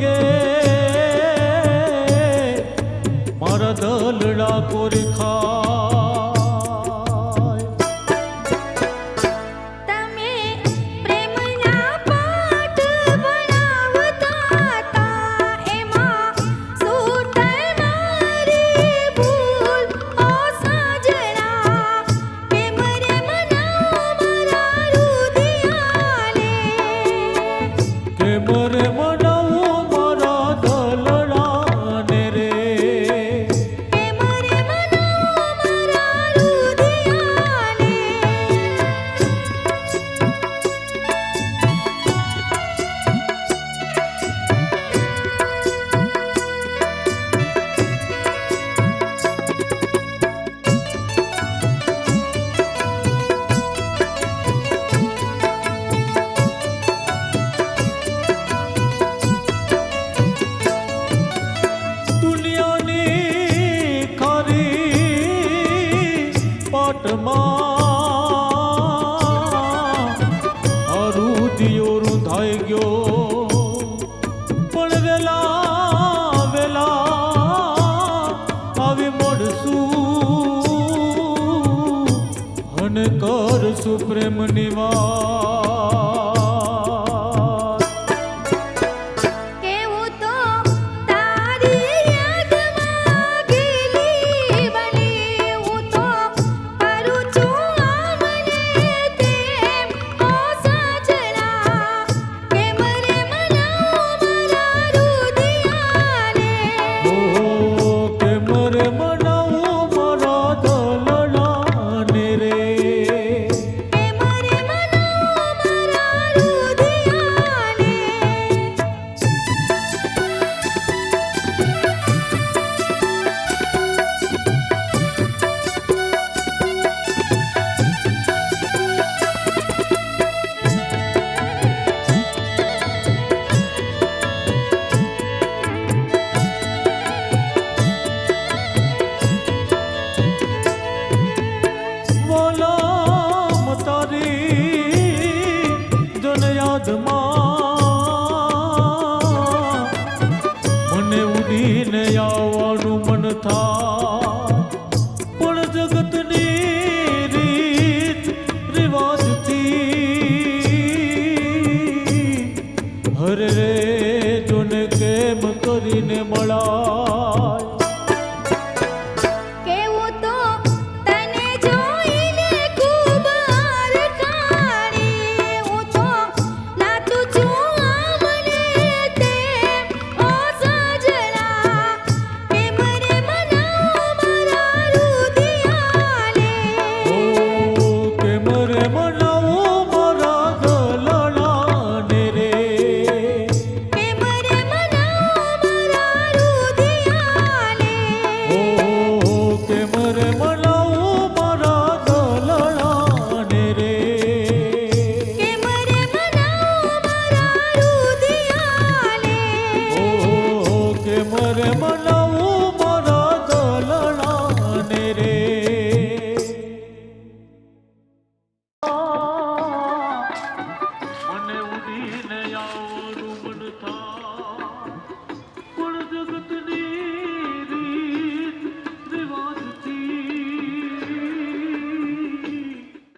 गे मारा दलड़ा कोरी खाय तमे प्रेमना पाठ बनावता ता एमा सूतय मारी भूल ओ साजना प्रेम रे मनाव मारा रुदियाले के मरे मनावो मारा दलड़ा ने रे प्रेम रे मनाव मारा रुदियाले દુનિયાની ખરી પાટમાં હરું દિયો રૂંધાઈ ગયો પણ વેલા વેલા આવી મળશું અને કરશું પ્રેમની વાત કેવું તો તારી યાદમાં ગેલી બની હું તો કરું છું આમને તેમ ઓ સાજણા કેમ રે મનાવ મારા રુદિયાને ઓ કે મરે મનાવો મારા દલડાને રે કેમ રે મનાવ મારા રુદિયાને વલમ તારી જન યાદમાં મને ઉડીને આવવાનું મન થાય પણ જગતની રીત રિવાજથી હરે રે જોને કેમ કરીને મળાય કેવું તો તને જોઈને ખૂબ હરખાણી હું તો નાચું છું આમને તેમ ઓ સાજણા કેમ રે મનાવ મારા રુદિયાને ઓ કે મરે મનાવો મારા દલડાને રે કેમ રે મનાવ મારા રુદિયાને ઓ કે મરે મનાવો મારા દલડાને રે કેમ રે મનાવ મારા રુદિયાને ઓ કે મરે મનાવો